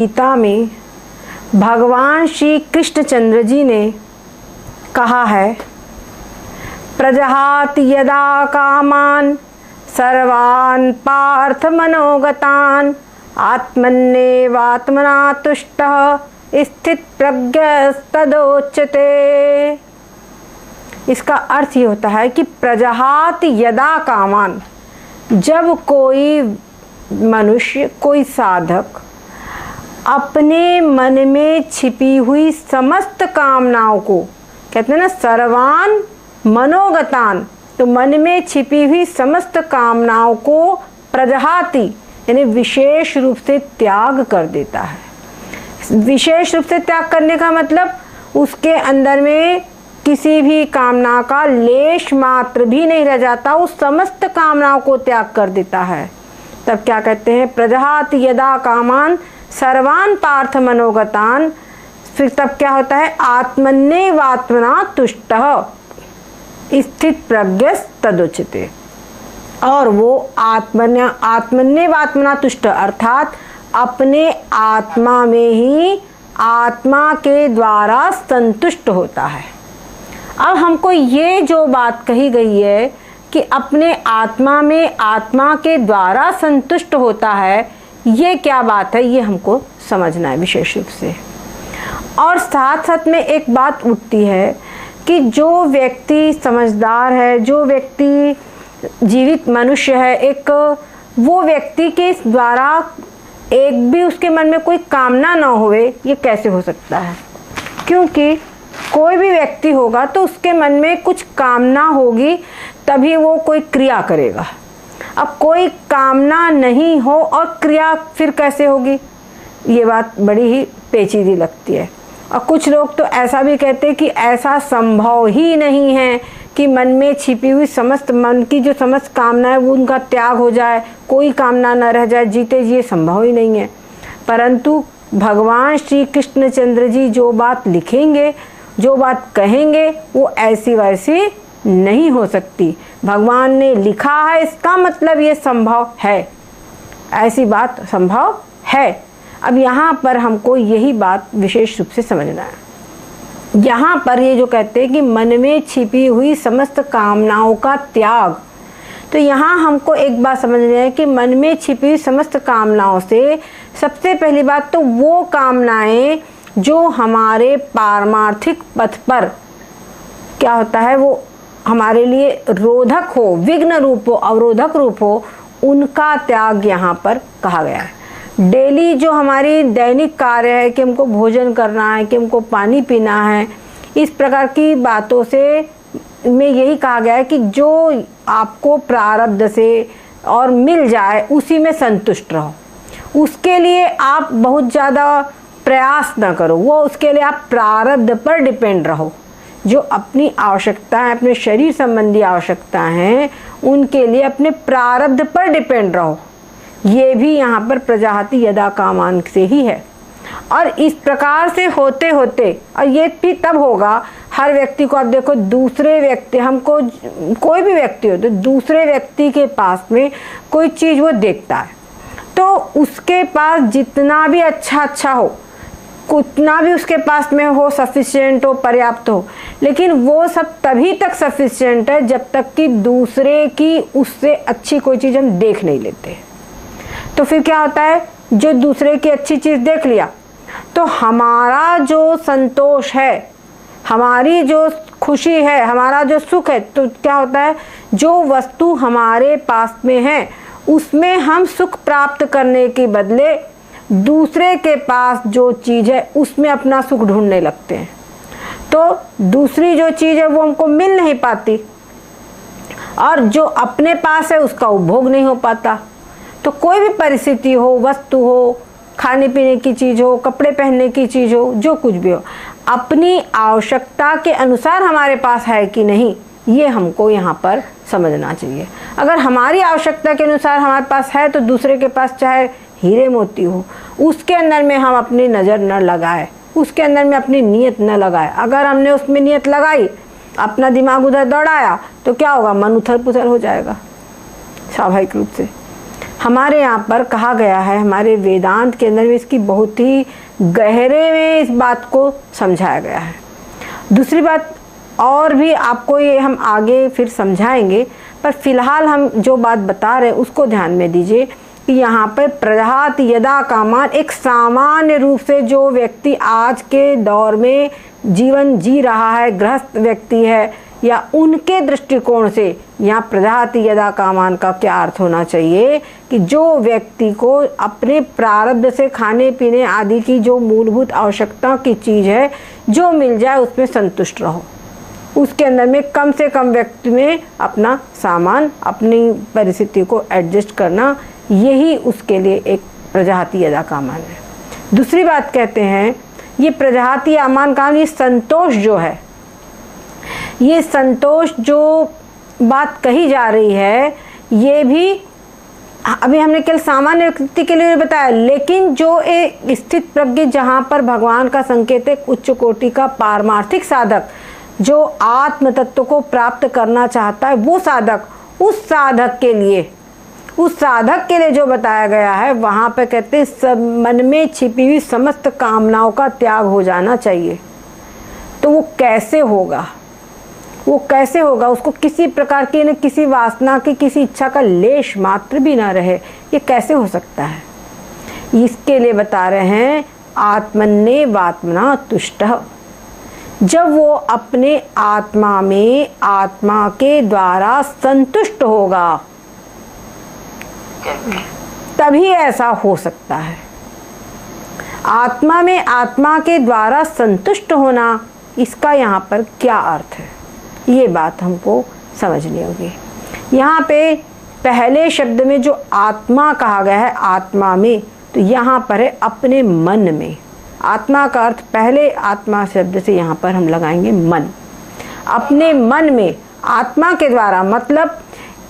गीता में भगवान श्री कृष्णचंद्र जी ने कहा है, प्रजहाति यदा कामान सर्वान् पार्थ मनोगतान् आत्मन्येवात्मना तुष्टः स्थित प्रज्ञस्तदोच्यते। इसका अर्थ ये होता है कि प्रजहाति यदा कामान, जब कोई मनुष्य, कोई साधक अपने मन में छिपी हुई समस्त कामनाओं को, कहते हैं ना सर्वान मनोगतान, तो मन में छिपी हुई समस्त कामनाओं को प्रजहाति यानी विशेष रूप से त्याग कर देता है। विशेष रूप से त्याग करने का मतलब उसके अंदर में किसी भी कामना का लेश मात्र भी नहीं रह जाता, उस समस्त कामनाओं को त्याग कर देता है। तब क्या कहते हैं, प्रजहाति यदा कामान सर्वान पार्थ मनोगतान। फिर तब क्या होता है, आत्मन्येवात्मना तुष्टः स्थित प्रज्ञस्तदोच्यते। और वो आत्मन्येवात्मना तुष्ट अर्थात अपने आत्मा में ही आत्मा के द्वारा संतुष्ट होता है। अब हमको ये जो बात कही गई है कि अपने आत्मा में आत्मा के द्वारा संतुष्ट होता है, ये क्या बात है, ये हमको समझना है विशेष रूप से। और साथ साथ में एक बात उठती है कि जो व्यक्ति समझदार है, जो व्यक्ति जीवित मनुष्य है, एक वो व्यक्ति के द्वारा एक भी उसके मन में कोई कामना ना होवे, ये कैसे हो सकता है? क्योंकि कोई भी व्यक्ति होगा तो उसके मन में कुछ कामना होगी, तभी वो कोई क्रिया करेगा। अब कोई कामना नहीं हो और क्रिया फिर कैसे होगी, ये बात बड़ी ही पेचीदी लगती है। और कुछ लोग तो ऐसा भी कहते हैं कि ऐसा संभव ही नहीं है कि मन में छिपी हुई समस्त मन की जो समस्त कामना है वो उनका त्याग हो जाए, कोई कामना न रह जाए, जीते जी, ये संभव ही नहीं है। परंतु भगवान श्री कृष्णचंद्र जी जो बात लिखेंगे, जो बात कहेंगे, वो ऐसी वैसी नहीं हो सकती। भगवान ने लिखा है, इसका मतलब ये संभव है, ऐसी बात संभव है। अब यहाँ पर हमको यही बात विशेष रूप से समझना है। यहाँ पर ये जो कहते हैं कि मन में छिपी हुई समस्त कामनाओं का त्याग, तो यहाँ हमको एक बात समझनी है कि मन में छिपी हुई समस्त कामनाओं से सबसे पहली बात तो वो कामनाएं जो हमारे पारमार्थिक पथ पर क्या होता है, वो हमारे लिए रोधक हो, विघ्न रूप हो, अवरोधक रूप हो, उनका त्याग यहाँ पर कहा गया है। डेली जो हमारी दैनिक कार्य है कि हमको भोजन करना है, कि हमको पानी पीना है, इस प्रकार की बातों से में यही कहा गया है कि जो आपको प्रारब्ध से और मिल जाए उसी में संतुष्ट रहो। उसके लिए आप बहुत ज़्यादा प्रयास ना करो, वो उसके लिए आप प्रारब्ध पर डिपेंड रहो। जो अपनी आवश्यकता है, अपने शरीर संबंधी आवश्यकता हैं, उनके लिए अपने प्रारब्ध पर डिपेंड रहो। ये भी यहाँ पर प्रजहाति यदा कामान से ही है। और इस प्रकार से होते होते, और ये भी तब होगा, हर व्यक्ति को आप देखो, दूसरे व्यक्ति, हमको कोई भी व्यक्ति हो तो दूसरे व्यक्ति के पास में कोई चीज़ वो देखता है, तो उसके पास जितना भी अच्छा हो, उतना भी उसके पास में हो, सफिशिएंट हो, पर्याप्त हो, लेकिन वो सब तभी तक सफिशिएंट है जब तक कि दूसरे की उससे अच्छी कोई चीज़ हम देख नहीं लेते। तो फिर क्या होता है, जो दूसरे की अच्छी चीज़ देख लिया तो हमारा जो संतोष है, हमारी जो खुशी है, हमारा जो सुख है, तो क्या होता है, जो वस्तु हमारे पास में है उसमें हम सुख प्राप्त करने के बदले दूसरे के पास जो चीज़ है उसमें अपना सुख ढूंढने लगते हैं। तो दूसरी जो चीज़ है वो हमको मिल नहीं पाती, और जो अपने पास है उसका उपभोग नहीं हो पाता। तो कोई भी परिस्थिति हो, वस्तु हो, खाने पीने की चीज़ हो, कपड़े पहनने की चीज़ हो, जो कुछ भी हो, अपनी आवश्यकता के अनुसार हमारे पास है कि नहीं, ये हमको यहाँ पर समझना चाहिए। अगर हमारी आवश्यकता के अनुसार हमारे पास है तो दूसरे के पास चाहे हीरे मोती हो, उसके अंदर में हम अपनी नज़र न लगाए, उसके अंदर में अपनी नीयत न लगाए। अगर हमने उसमें नीयत लगाई, अपना दिमाग उधर दौड़ाया, तो क्या होगा, मन उथल पुथल हो जाएगा स्वाभाविक रूप से। हमारे यहाँ पर कहा गया है, हमारे वेदांत के अंदर में इसकी बहुत ही गहरे में इस बात को समझाया गया है। दूसरी बात और भी आपको ये हम आगे फिर समझाएंगे, पर फिलहाल हम जो बात बता रहे हैं उसको ध्यान में दीजिए कि यहाँ पर प्रजाति यदा कामान एक सामान्य रूप से जो व्यक्ति आज के दौर में जीवन जी रहा है, गृहस्थ व्यक्ति है, या उनके दृष्टिकोण से यहाँ प्रजाति यदा कामान का क्या अर्थ होना चाहिए कि जो व्यक्ति को अपने प्रारब्ध से खाने पीने आदि की जो मूलभूत आवश्यकता की चीज़ है जो मिल जाए उसमें संतुष्ट रहो, उसके अंदर में कम से कम व्यक्ति में अपना सामान, अपनी परिस्थिति को एडजस्ट करना, यही उसके लिए एक प्रजाति यदा कामान है। दूसरी बात कहते हैं ये प्रजाति अमान काम, ये संतोष जो है, ये संतोष जो बात कही जा रही है, ये भी अभी हमने केवल सामान्य व्यक्ति के लिए बताया, लेकिन जो एक स्थित प्रज्ञ जहाँ पर भगवान का संकेत एक उच्च कोटि का पारमार्थिक साधक जो आत्म तत्व को प्राप्त करना चाहता है, वो साधक, उस साधक के लिए जो बताया गया है, वहाँ पे कहते हैं सब मन में छिपी हुई समस्त कामनाओं का त्याग हो जाना चाहिए। तो वो कैसे होगा, वो कैसे होगा? उसको किसी प्रकार की न किसी वासना की, किसी इच्छा का लेश मात्र भी ना रहे, ये कैसे हो सकता है? इसके लिए बता रहे हैं आत्मन्येवात्मना तुष्टः, जब वो अपने आत्मा में आत्मा के द्वारा संतुष्ट होगा तभी ऐसा हो सकता है। आत्मा में आत्मा के द्वारा संतुष्ट होना, इसका यहाँ पर क्या अर्थ है, ये बात हमको समझनी होगी। यहाँ पे पहले शब्द में जो आत्मा कहा गया है, आत्मा में, तो यहाँ पर है अपने मन में। आत्मा का अर्थ पहले आत्मा शब्द से यहाँ पर हम लगाएंगे मन। अपने मन में आत्मा के द्वारा, मतलब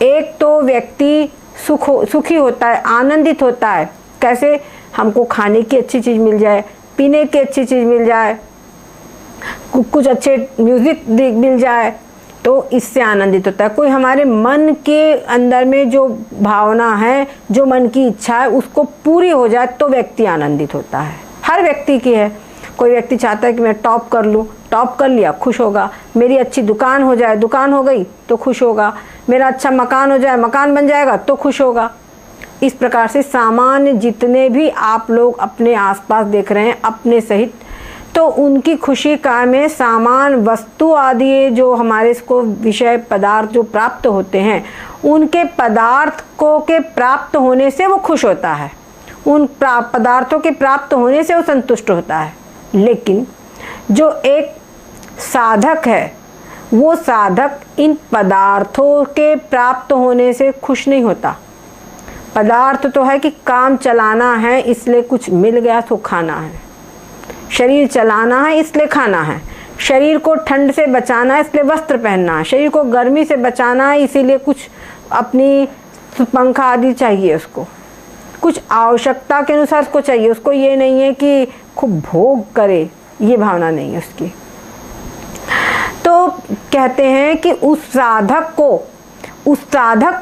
एक तो व्यक्ति सुखी होता है, आनंदित होता है। कैसे? हमको खाने की अच्छी चीज़ मिल जाए, पीने की अच्छी चीज़ मिल जाए, कुछ अच्छे म्यूज़िक मिल जाए, तो इससे आनंदित होता है। कोई हमारे मन के अंदर में जो भावना है, जो मन की इच्छा है, उसको पूरी हो जाए तो व्यक्ति आनंदित होता है। हर व्यक्ति की है। कोई व्यक्ति चाहता है कि मैं टॉप कर लूँ, टॉप कर लिया, खुश होगा। मेरी अच्छी दुकान हो जाए, दुकान हो गई तो खुश होगा। मेरा अच्छा मकान हो जाए, मकान बन जाएगा तो खुश होगा। इस प्रकार से सामान्य जितने भी आप लोग अपने आसपास देख रहे हैं अपने सहित, तो उनकी खुशी का में सामान, वस्तु आदि जो हमारे इसको विषय पदार्थ जो प्राप्त होते हैं, उनके पदार्थों के प्राप्त होने से वो खुश होता है, उन पदार्थों के प्राप्त होने से वो संतुष्ट होता है। लेकिन जो एक साधक है, वो साधक इन पदार्थों के प्राप्त होने से खुश नहीं होता। पदार्थ तो है कि काम चलाना है इसलिए कुछ मिल गया तो खाना है, शरीर चलाना है इसलिए खाना है, शरीर को ठंड से बचाना है इसलिए वस्त्र पहनना है, शरीर को गर्मी से बचाना है इसीलिए कुछ अपनी पंखा आदि चाहिए, उसको कुछ आवश्यकता के अनुसार उसको चाहिए। उसको ये नहीं है कि खूब भोग करे, ये भावना नहीं है उसकी। तो कहते हैं कि उस साधक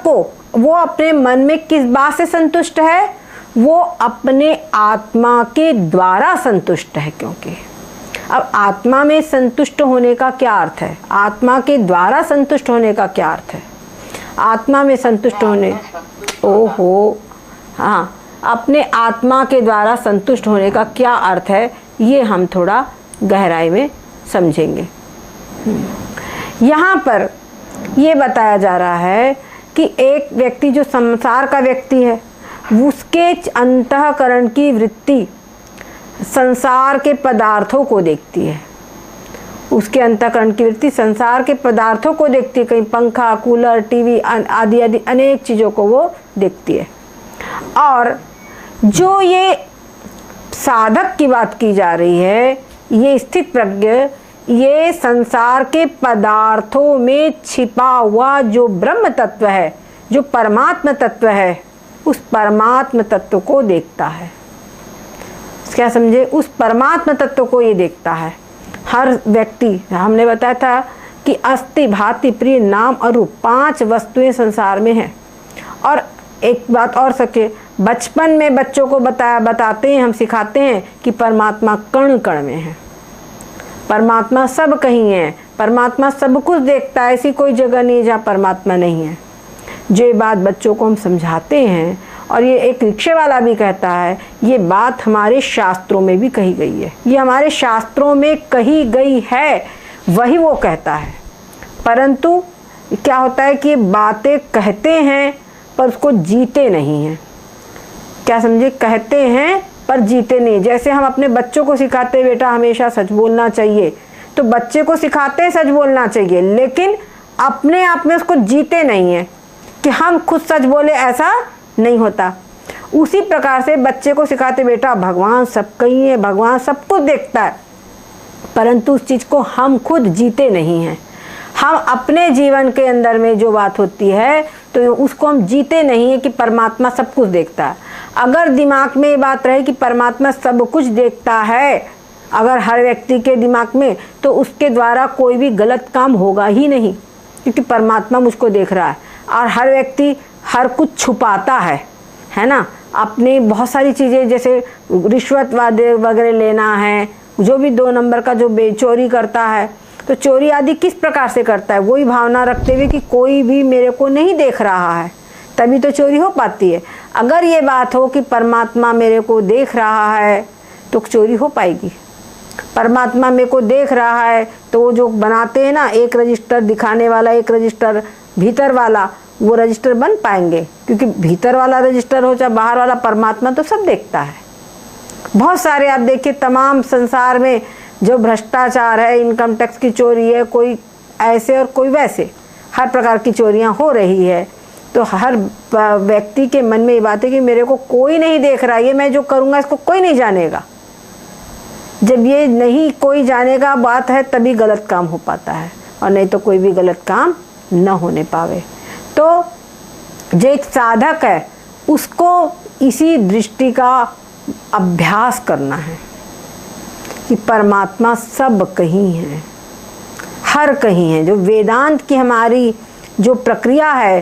को वो अपने मन में किस बात से संतुष्ट है? वो अपने आत्मा के द्वारा संतुष्ट है। क्योंकि अब आत्मा में संतुष्ट होने का क्या अर्थ है? आत्मा के द्वारा संतुष्ट होने का क्या अर्थ है? आत्मा में संतुष्ट होने, ओहो हाँ, अपने आत्मा के द्वारा संतुष्ट होने का क्या अर्थ है, ये हम थोड़ा गहराई में समझेंगे। यहाँ पर ये बताया जा रहा है कि एक व्यक्ति जो संसार का व्यक्ति है, उसके अंतःकरण की वृत्ति संसार के पदार्थों को देखती है। उसके अंतःकरण की वृत्ति संसार के पदार्थों को देखती है। कहीं पंखा, कूलर, टीवी आदि आदि अनेक चीज़ों को वो देखती है। और जो ये साधक की बात की जा रही है, ये स्थित प्रज्ञ, ये संसार के पदार्थों में छिपा हुआ जो ब्रह्म तत्व है, जो परमात्म तत्व है, उस परमात्म तत्व को देखता है। क्या समझे? उस परमात्म तत्व को ये देखता है। हर व्यक्ति, हमने बताया था कि अस्ति, भाति, प्रिय, नाम और रूप 5 वस्तुएं संसार में हैं। और एक बात और सके, बचपन में बच्चों को बताते हैं, हम सिखाते हैं कि परमात्मा कण कण में है, परमात्मा सब कहीं है, परमात्मा सब कुछ देखता है, ऐसी कोई जगह नहीं है जहाँ परमात्मा नहीं है। जो ये बात बच्चों को हम समझाते हैं, और ये एक रिक्शे वाला भी कहता है, ये बात हमारे शास्त्रों में भी कही गई है, ये हमारे शास्त्रों में कही गई है, वही वो कहता है। परंतु क्या होता है कि बातें कहते हैं पर उसको जीते नहीं हैं। क्या समझे, कहते हैं पर जीते नहीं। जैसे हम अपने बच्चों को सिखाते हैं, बेटा हमेशा सच बोलना चाहिए, तो बच्चे को सिखाते हैं सच बोलना चाहिए, लेकिन अपने आप में उसको जीते नहीं है कि हम खुद सच बोले, ऐसा नहीं होता। उसी प्रकार से बच्चे को सिखाते, बेटा भगवान सब कहीं है, भगवान सब कुछ देखता है, परंतु उस चीज़ को हम खुद जीते नहीं हैं। हम अपने जीवन के अंदर में जो बात होती है तो उसको हम जीते नहीं है कि परमात्मा सब कुछ देखता है। अगर दिमाग में ये बात रहे कि परमात्मा सब कुछ देखता है, अगर हर व्यक्ति के दिमाग में, तो उसके द्वारा कोई भी गलत काम होगा ही नहीं, क्योंकि परमात्मा मुझको देख रहा है। और हर व्यक्ति हर कुछ छुपाता है ना, अपनी बहुत सारी चीज़ें, जैसे रिश्वत वगैरह लेना है, जो भी 2 नंबर का जो चोरी करता है, तो चोरी आदि किस प्रकार से करता है, वही भावना रखते हुए कि कोई भी मेरे को नहीं देख रहा है, तभी तो चोरी हो पाती है। अगर ये बात हो कि परमात्मा मेरे को देख रहा है तो चोरी हो पाएगी। परमात्मा मेरे को देख रहा है तो वो जो बनाते हैं ना, एक रजिस्टर दिखाने वाला, एक रजिस्टर भीतर वाला, वो रजिस्टर बन पाएंगे, क्योंकि भीतर वाला रजिस्टर हो चाहे बाहर वाला, परमात्मा तो सब देखता है। बहुत सारे आप देखिए, तमाम संसार में जो भ्रष्टाचार है, इनकम टैक्स की चोरी है, कोई ऐसे और कोई वैसे, हर प्रकार की चोरियां हो रही है। तो हर व्यक्ति के मन में ये बात है कि मेरे को कोई नहीं देख रहा, ये मैं जो करूँगा इसको कोई नहीं जानेगा। जब ये नहीं कोई जानेगा बात है, तभी गलत काम हो पाता है, और नहीं तो कोई भी गलत काम न होने पावे। तो जो एक साधक है उसको इसी दृष्टि का अभ्यास करना है कि परमात्मा सब कहीं है, हर कहीं है। जो वेदांत की हमारी जो प्रक्रिया है,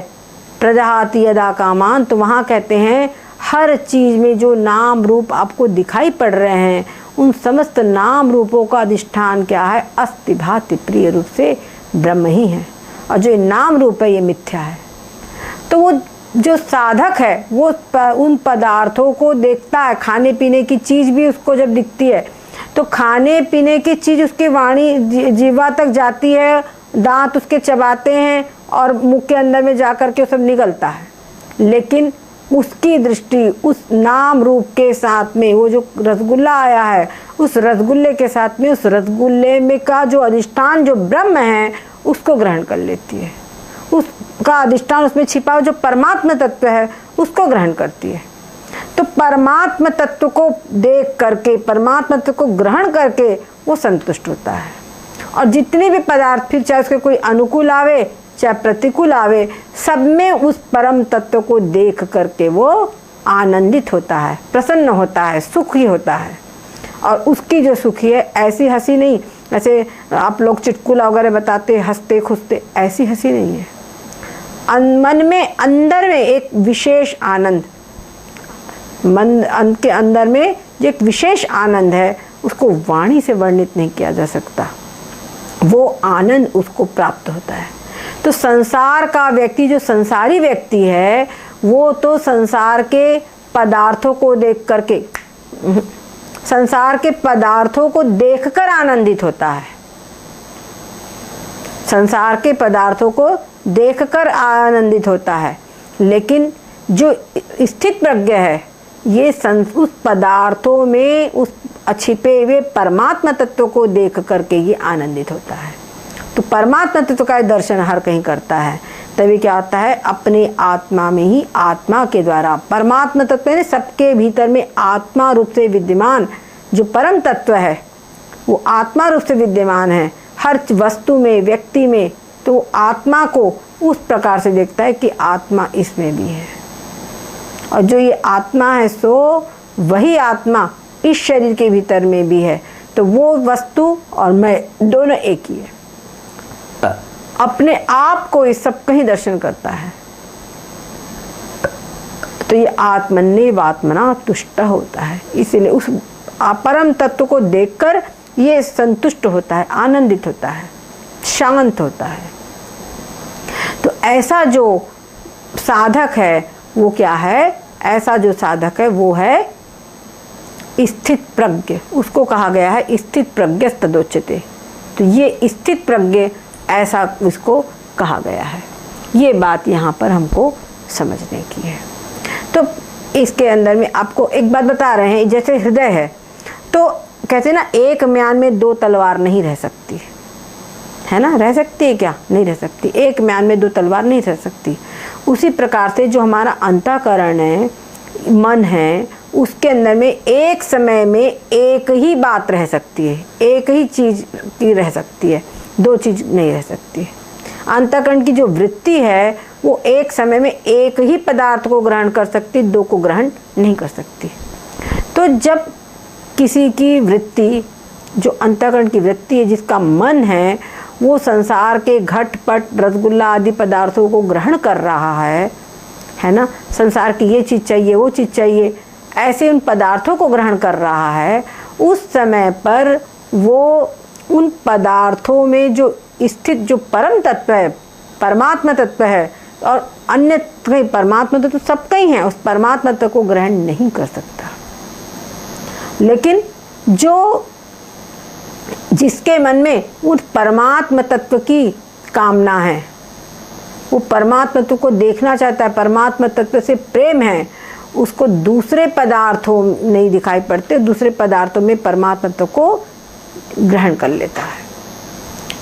प्रजाति यदा कामान, तो वहाँ कहते हैं हर चीज़ में जो नाम रूप आपको दिखाई पड़ रहे हैं, उन समस्त नाम रूपों का अधिष्ठान क्या है, अस्ति भाति प्रिय रूप से ब्रह्म ही है, और जो नाम रूप है ये मिथ्या है। तो वो जो साधक है वो उन पदार्थों को देखता है, खाने पीने की चीज़ भी उसको जब दिखती है तो खाने पीने की चीज़ उसकी वाणी जीवा तक जाती है, दांत उसके चबाते हैं और मुंह के अंदर में जा कर के सब निकलता है, लेकिन उसकी दृष्टि उस नाम रूप के साथ में, वो जो रसगुल्ला आया है उस रसगुल्ले के साथ में, उस रसगुल्ले में का जो अधिष्ठान जो ब्रह्म है उसको ग्रहण कर लेती है। उसका अधिष्ठान उसमें छिपा हुआ जो परमात्मा तत्व है उसको ग्रहण करती है। तो परमात्मा तत्व को देख करके, परमात्मा तत्व को ग्रहण करके वो संतुष्ट होता है। और जितने भी पदार्थ, फिर चाहे उसके कोई अनुकूल आवे चाहे प्रतिकूल आवे, सब में उस परम तत्व को देख करके वो आनंदित होता है, प्रसन्न होता है, सुखी होता है। और उसकी जो सुखी है, ऐसी हंसी नहीं, ऐसे आप लोग चुटकुला वगैरह बताते हंसते खुसते, ऐसी हंसी नहीं है। मन में अंदर में एक विशेष आनंद, मन के अंदर में जो एक विशेष आनंद है, उसको वाणी से वर्णित नहीं किया जा सकता। वो आनंद उसको प्राप्त होता है। तो संसार का व्यक्ति, जो संसारी व्यक्ति है, वो तो संसार के पदार्थों को देख करके, संसार के पदार्थों को देखकर आनंदित होता है, संसार के पदार्थों को देखकर आनंदित होता है। लेकिन जो स्थित प्रज्ञ है, ये उस पदार्थों में उस छिपे हुए परमात्मा तत्व को देख करके ये आनंदित होता है। तो परमात्मा तत्व का दर्शन हर कहीं करता है, तभी क्या होता है, अपने आत्मा में ही, आत्मा के द्वारा परमात्मा तत्व ने सबके भीतर में आत्मा रूप से विद्यमान जो परम तत्व है, वो आत्मा रूप से विद्यमान है हर वस्तु में, व्यक्ति में। तो आत्मा को उस प्रकार से देखता है कि आत्मा इसमें भी है, और जो ये आत्मा है सो वही आत्मा इस शरीर के भीतर में भी है। तो वो वस्तु और मैं दोनों एक ही है। अपने आप को इस सब कहीं दर्शन करता है। तो ये आत्मन्नेव आत्मना तुष्ट होता है, इसीलिए उस परम तत्व को देखकर ये संतुष्ट होता है, आनंदित होता है, शांत होता है। तो ऐसा जो साधक है वो क्या है? ऐसा जो साधक है वो है स्थित प्रज्ञ, उसको कहा गया है स्थित प्रज्ञ तदोच्यते। तो ये स्थित प्रज्ञ ऐसा इसको कहा गया है। ये बात यहाँ पर हमको समझने की है। तो इसके अंदर में आपको एक बात बता रहे हैं, जैसे हृदय है तो कहते हैं ना, एक म्यान में दो तलवार नहीं रह सकती है ना, रह सकती है क्या? नहीं रह सकती, एक म्यान में दो तलवार नहीं रह सकती। उसी प्रकार से जो हमारा अंतःकरण है, मन है, उसके अंदर में एक समय में एक ही बात रह सकती है, एक ही चीज की रह सकती है, दो चीज नहीं रह सकती है। अंतःकरण की जो वृत्ति है वो एक समय में एक ही पदार्थ को ग्रहण कर सकती, दो को ग्रहण नहीं कर सकती। तो जब किसी की वृत्ति, जो अंतःकरण की वृत्ति है, जिसका मन है, वो संसार के घटपट रसगुल्ला आदि पदार्थों को ग्रहण कर रहा है ना, संसार की ये चीज़ चाहिए, वो चीज़ चाहिए, ऐसे उन पदार्थों को ग्रहण कर रहा है, उस समय पर वो उन पदार्थों में जो स्थित जो परम तत्व है, परमात्मा तत्व है, और अन्य कहीं परमात्मा तत्व सबका ही है, उस परमात्मा तत्व को ग्रहण नहीं कर सकता। लेकिन जो जिसके मन में उस परमात्मा तत्व की कामना है, वो परमात्मा तत्व को देखना चाहता है, परमात्मा तत्व से प्रेम है, उसको दूसरे पदार्थों नहीं दिखाई पड़ते, दूसरे पदार्थों में परमात्मा तत्व को ग्रहण कर लेता है।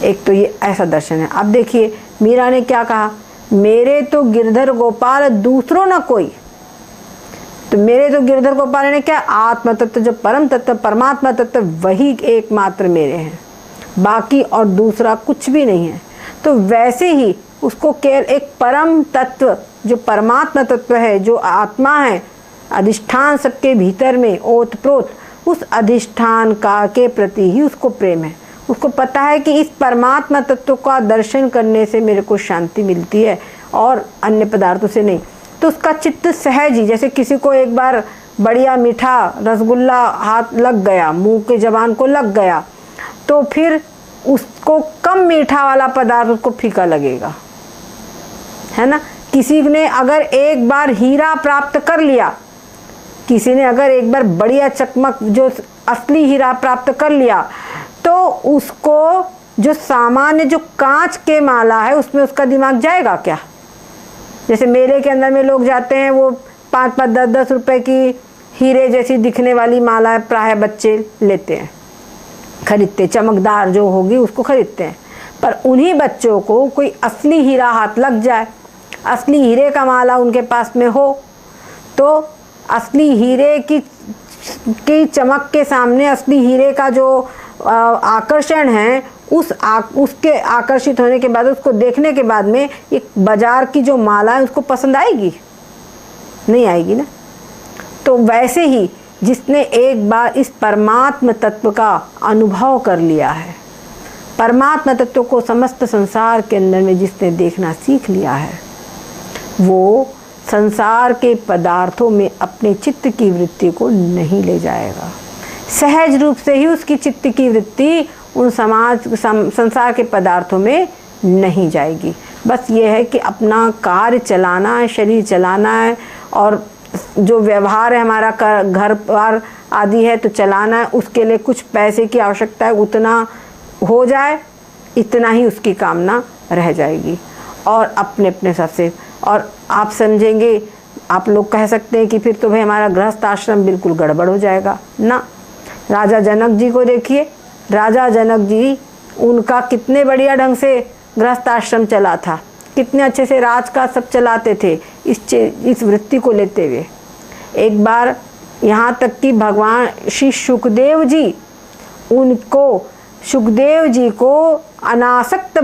एक तो ये ऐसा दर्शन है। अब देखिए मीरा ने क्या कहा, मेरे तो गिरधर गोपाल दूसरों न कोई। तो मेरे तो गिरधर गोपाल ने क्या, आत्म तत्व जो परम तत्व परमात्मा तत्व वही एकमात्र मेरे हैं, बाकी और दूसरा कुछ भी नहीं है। तो वैसे ही उसको केवल एक परम तत्व जो परमात्मा तत्व है, जो आत्मा है, अधिष्ठान सबके भीतर में ओतप्रोत, उस अधिष्ठान का के प्रति ही उसको प्रेम है। उसको पता है कि इस परमात्मा तत्व का दर्शन करने से मेरे को शांति मिलती है और अन्य पदार्थों से नहीं। तो उसका चित्त सहज ही, जैसे किसी को एक बार बढ़िया मीठा रसगुल्ला हाथ लग गया, मुंह के जबान को लग गया, तो फिर उसको कम मीठा वाला पदार्थ उसको फीका लगेगा, है ना। किसी ने अगर एक बार हीरा प्राप्त कर लिया, किसी ने अगर एक बार बढ़िया चकमक जो असली हीरा प्राप्त कर लिया, तो उसको जो सामान्य जो कांच के माला है उसमें उसका दिमाग जाएगा क्या? जैसे मेले के अंदर में लोग जाते हैं, वो 5-5, 10-10 रुपए की हीरे जैसी दिखने वाली माला प्राय बच्चे लेते हैं, खरीदते, चमकदार जो होगी उसको खरीदते हैं। पर उन्हीं बच्चों को कोई असली हीरा हाथ लग जाए, असली हीरे का माला उनके पास में हो, तो असली हीरे की चमक के सामने असली हीरे का जो आकर्षण है, उसके आकर्षित होने के बाद, उसको देखने के बाद में एक बाजार की जो माला है उसको पसंद आएगी? नहीं आएगी ना। तो वैसे ही जिसने एक बार इस परमात्म तत्व का अनुभव कर लिया है, परमात्म तत्व को समस्त संसार के अंदर में जिसने देखना सीख लिया है, वो संसार के पदार्थों में अपने चित्त की वृत्ति को नहीं ले जाएगा। सहज रूप से ही उसकी चित्त की वृत्ति उन संसार के पदार्थों में नहीं जाएगी। बस ये है कि अपना कार्य चलाना है, शरीर चलाना है, और जो व्यवहार है हमारा घर बार आदि है तो चलाना है, उसके लिए कुछ पैसे की आवश्यकता है, उतना हो जाए, इतना ही उसकी कामना रह जाएगी। और अपने अपने हिसाब से, और आप समझेंगे, आप लोग कह सकते हैं कि फिर तो भाई हमारा गृहस्थ आश्रम बिल्कुल गड़बड़ हो जाएगा ना। राजा जनक जी को देखिए, राजा जनक जी उनका कितने बढ़िया ढंग से गृहस्थ आश्रम चला था, कितने अच्छे से राज का सब चलाते थे इस वृत्ति को लेते हुए। एक बार यहाँ तक कि भगवान श्री सुखदेव जी को अनासक्त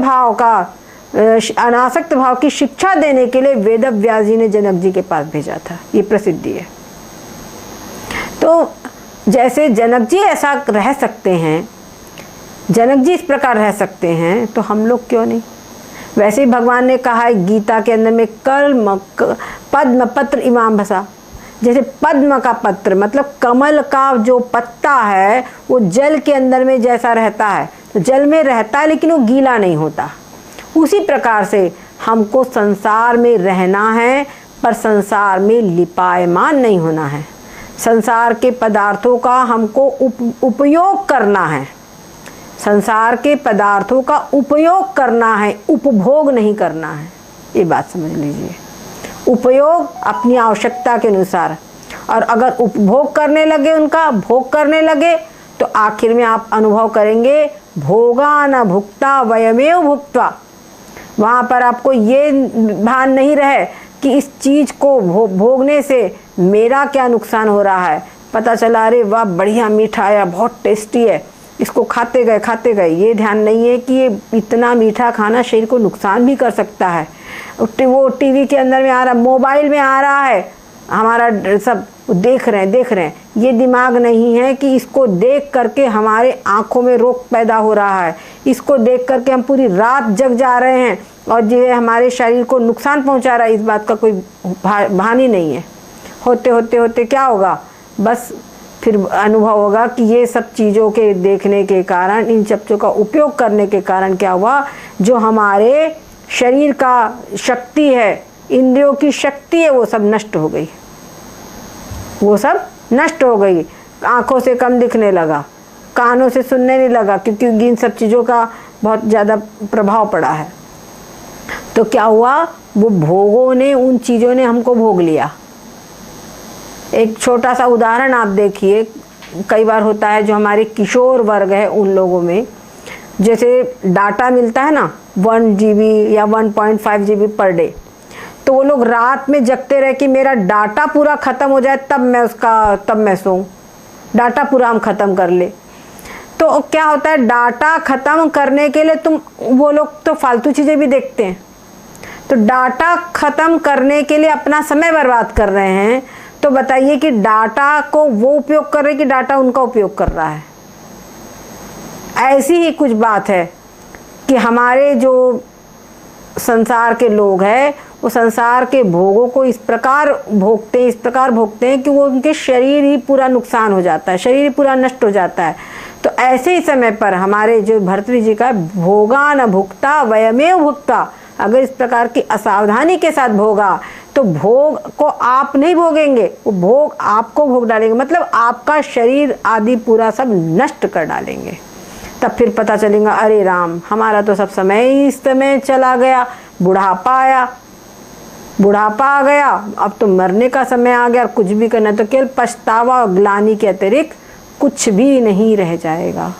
भाव की शिक्षा देने के लिए वेद व्यास जी ने जनक जी के पास भेजा था। ये प्रसिद्धि है। तो जैसे जनक जी ऐसा रह सकते हैं, जनक जी इस प्रकार रह सकते हैं, तो हम लोग क्यों नहीं? वैसे ही भगवान ने कहा है गीता के अंदर में कर्म पद्म पत्र इमाम भसा, जैसे पद्म का पत्र मतलब कमल का जो पत्ता है वो जल के अंदर में जैसा रहता है, तो जल में रहता है लेकिन वो गीला नहीं होता, उसी प्रकार से हमको संसार में रहना है पर संसार में लिपायमान नहीं होना है। संसार के पदार्थों का हमको उपयोग करना है, संसार के पदार्थों का उपयोग करना है, उपभोग नहीं करना है। ये बात समझ लीजिए, उपयोग अपनी आवश्यकता के अनुसार, और अगर उपभोग करने लगे, उनका भोग करने लगे, तो आखिर में आप अनुभव करेंगे भोगा न भुक्ता वयमेव भुक्त्वा। वहाँ पर आपको ये भान नहीं रहे कि इस चीज़ को भोगने से मेरा क्या नुकसान हो रहा है। पता चला अरे वाह बढ़िया मीठा आया, बहुत टेस्टी है, इसको खाते गए, ये ध्यान नहीं है कि ये इतना मीठा खाना शरीर को नुकसान भी कर सकता है। वो टीवी के अंदर में आ रहा, मोबाइल में आ रहा है, हमारा सब देख रहे हैं, ये दिमाग नहीं है कि इसको देख करके हमारे आँखों में रोग पैदा हो रहा है, इसको देख करके हम पूरी रात जग जा रहे हैं और ये हमारे शरीर को नुकसान पहुंचा रहा है, इस बात का कोई भान ही नहीं है। होते क्या होगा, बस फिर अनुभव होगा कि ये सब चीज़ों के देखने के कारण, इन चीज़ों का उपयोग करने के कारण क्या हुआ, जो हमारे शरीर का शक्ति है, इंद्रियों की शक्ति है, वो सब नष्ट हो गई, वो सब नष्ट हो गई। आँखों से कम दिखने लगा, कानों से सुनने नहीं लगा, क्योंकि इन सब चीज़ों का बहुत ज़्यादा प्रभाव पड़ा है। तो क्या हुआ, वो भोगों ने, उन चीज़ों ने हमको भोग लिया। एक छोटा सा उदाहरण आप देखिए, कई बार होता है जो हमारे किशोर वर्ग है उन लोगों में, जैसे डाटा मिलता है ना 1 GB या 1.5 GB पर डे, तो वो लोग रात में जगते रहे कि मेरा डाटा पूरा ख़त्म हो जाए तब मैं सोऊं, डाटा पूरा हम ख़त्म कर ले। तो क्या होता है, डाटा ख़त्म करने के लिए वो लोग तो फालतू चीज़ें भी देखते हैं, तो डाटा ख़त्म करने के लिए अपना समय बर्बाद कर रहे हैं। तो बताइए कि डाटा को वो उपयोग कर रहे हैं कि डाटा उनका उपयोग कर रहा है। ऐसी ही कुछ बात है कि हमारे जो संसार के लोग हैं वो संसार के भोगों को इस प्रकार भोगते हैं कि वो उनके शरीर ही पूरा नुकसान हो जाता है, शरीर ही पूरा नष्ट हो जाता है। तो ऐसे ही समय पर हमारे जो भर्तृ जी का भोगा न भुक्ता वयमेव भुक्ता, अगर इस प्रकार की असावधानी के साथ भोगा तो भोग को आप नहीं भोगेंगे, वो भोग आपको भोग डालेंगे, मतलब आपका शरीर आदि पूरा सब नष्ट कर डालेंगे। तब फिर पता चलेगा अरे राम, हमारा तो सब समय ही इस समय चला गया, बुढ़ापा आ गया, अब तो मरने का समय आ गया, कुछ भी करना तो केवल पछतावा और ग्लानि के अतिरिक्त कुछ भी नहीं रह जाएगा।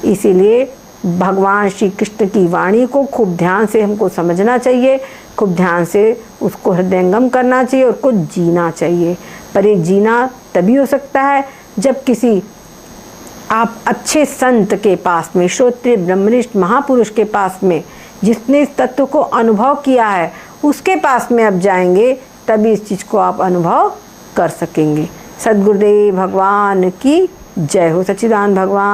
इसीलिए भगवान श्री कृष्ण की वाणी को खूब ध्यान से हमको समझना चाहिए, खूब ध्यान से उसको हृदयंगम करना चाहिए और उसको जीना चाहिए। पर ये जीना तभी हो सकता है जब किसी आप अच्छे संत के पास में, श्रोत्रिय ब्रह्मनिष्ठ महापुरुष के पास में, जिसने इस तत्व को अनुभव किया है, उसके पास में अब जाएंगे, तभी इस चीज़ को आप अनुभव कर सकेंगे। सद्गुरुदेव भगवान की जय हो। सच्चिदानंद भगवान